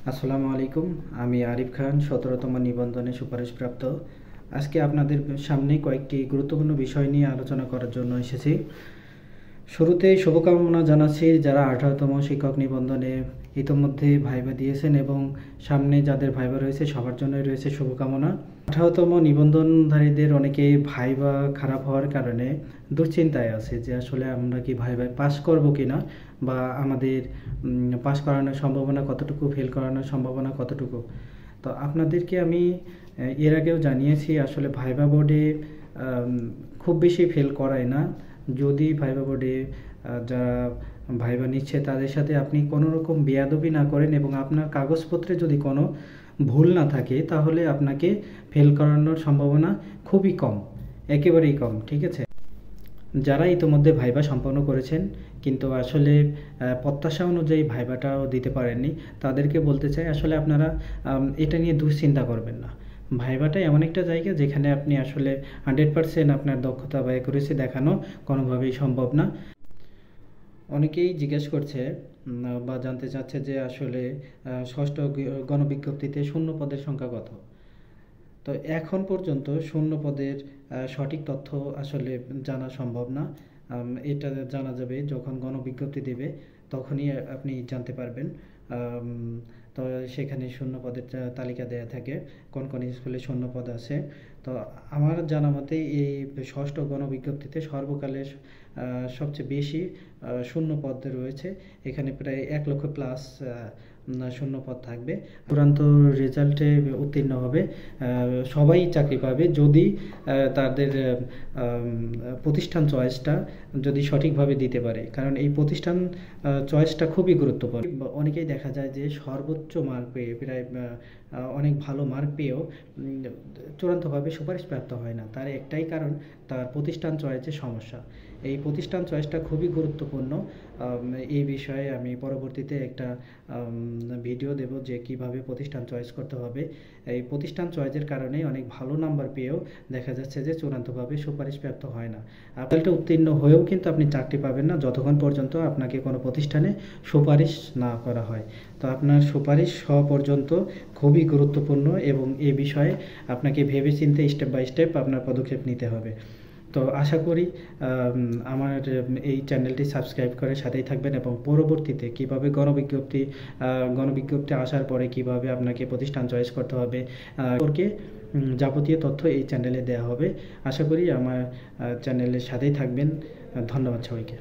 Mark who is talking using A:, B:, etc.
A: আসসালামু আলাইকুম। আমি আরিফ খান, ১৭তম নিবন্ধনে সুপারিশপ্রাপ্ত। আজকে আপনাদের সামনে কয়েকটি গুরুত্বপূর্ণ বিষয় নিয়ে আলোচনা করার জন্য এসেছি। শুরুতেই শুভকামনা জানাচ্ছি যারা ১৮তম শিক্ষক নিবন্ধনে ইতোমধ্যে ভাইবা দিয়েছেন এবং সামনে যাদের ভাইবা রয়েছে সবার জন্যই রয়েছে শুভকামনা। ১৮তম নিবন্ধনধারীদের অনেকে ভাইবা খারাপ হওয়ার কারণে দুশ্চিন্তায় আছে যে আসলে আমরা কি ভাইভায় পাস করব কিনা, বা আমাদের পাস করানোর সম্ভাবনা কতটুকু, ফেল করানোর সম্ভাবনা কতটুকু। তো আপনাদেরকে আমি এর আগেও জানিয়েছি আসলে ভাইবা বোর্ডে খুব বেশি ফেল করায় না। যদি ভাইবা বোর্ডে যারা ভাইবা নিচ্ছে তাদের সাথে আপনি কোনো রকম বেয়াদবি না করেন এবং আপনার কাগজপত্রে যদি কোনো ভুল না থাকে তাহলে আপনাকে ফেল করানোর সম্ভাবনা খুবই কম, একেবারেই কম। ঠিক আছে, যারা ইতোমধ্যে ভাইবা সম্পন্ন করেছেন কিন্তু আসলে প্রত্যাশা অনুযায়ী ভাইবাটাও দিতে পারেননি, তাদেরকে বলতে চাই আসলে আপনারা এটা নিয়ে দুশ্চিন্তা করবেন না। ভাইবাটা এমন একটা জায়গা যেখানে আপনি আসলে 100% আপনার দক্ষতা বা অ্যাকুরেসি দেখানো কোনোভাবেই সম্ভব না। অনেকেই জিজ্ঞেস করছে বা জানতে চাচ্ছে যে আসলে ষষ্ঠ গণবিজ্ঞপ্তিতে শূন্য পদের সংখ্যা কত। তো এখন পর্যন্ত শূন্য পদের সঠিক তথ্য আসলে জানা সম্ভব না। এটা জানা যাবে যখন গণবিজ্ঞপ্তি দেবে, তখনই আপনি জানতে পারবেন। তো সেখানে শূন্য পদের তালিকা দেয়া থাকে, কোন কোন স্কুলে শূন্য পদ আছে। তো আমার জানা মতে এই ষষ্ঠ গণবিজ্ঞপ্তিতে সর্বকালের সবচেয়ে বেশি শূন্য পদ রয়েছে। এখানে প্রায় 1 লক্ষ প্লাস শূন্য পদ থাকবে। চূড়ান্ত রেজাল্টে উত্তীর্ণ হবে সবাই চাকরি পাবে যদি তাদের প্রতিষ্ঠান চয়েসটা যদি সঠিকভাবে দিতে পারে, কারণ এই প্রতিষ্ঠান চয়েসটা খুবই গুরুত্বপূর্ণ। অনেকেই দেখা যায় যে সর্বোচ্চ মার্ক পেয়ে, প্রায় অনেক ভালো মার্ক পেয়েও চূড়ান্তভাবে সুপারিশপ্রাপ্ত হয় না। তার একটাই কারণ, তার প্রতিষ্ঠান চয়েসের সমস্যা। এই প্রতিষ্ঠান চয়েসটা খুবই গুরুত্বপূর্ণ। এই বিষয়ে আমি পরবর্তীতে একটা ভিডিও দেব যে কিভাবে প্রতিষ্ঠান চয়েস করতে হবে। এই প্রতিষ্ঠান চয়েসের কারণে অনেক ভালো নাম্বার পেয়েও দেখা যাচ্ছে যে চূড়ান্তভাবে সুপারিশপ্রাপ্ত হয় না। আপনারটা উত্তীর্ণ হয়েও কিন্তু আপনি চাকরি পাবেন না যতক্ষণ পর্যন্ত আপনাকে কোনো প্রতিষ্ঠানে সুপারিশ না করা হয়। তো আপনার সুপারিশ হওয়া পর্যন্ত খুবই গুরুত্বপূর্ণ এবং এ বিষয়ে আপনাকে ভেবেচিন্তে স্টেপ বাই স্টেপ আপনার পদক্ষেপ নিতে হবে। তো আশা করি আমার এই চ্যানেলটি সাবস্ক্রাইব করে সাথেই থাকবেন এবং পরবর্তীতে কীভাবে গণবিজ্ঞপ্তি আসার পরে কিভাবে আপনাকে প্রতিষ্ঠান চয়েস করতে হবে সম্পর্কে যাবতীয় তথ্য এই চ্যানেলে দেওয়া হবে। আশা করি আমার চ্যানেলের সাথেই থাকবেন। ধন্যবাদ সবাইকে।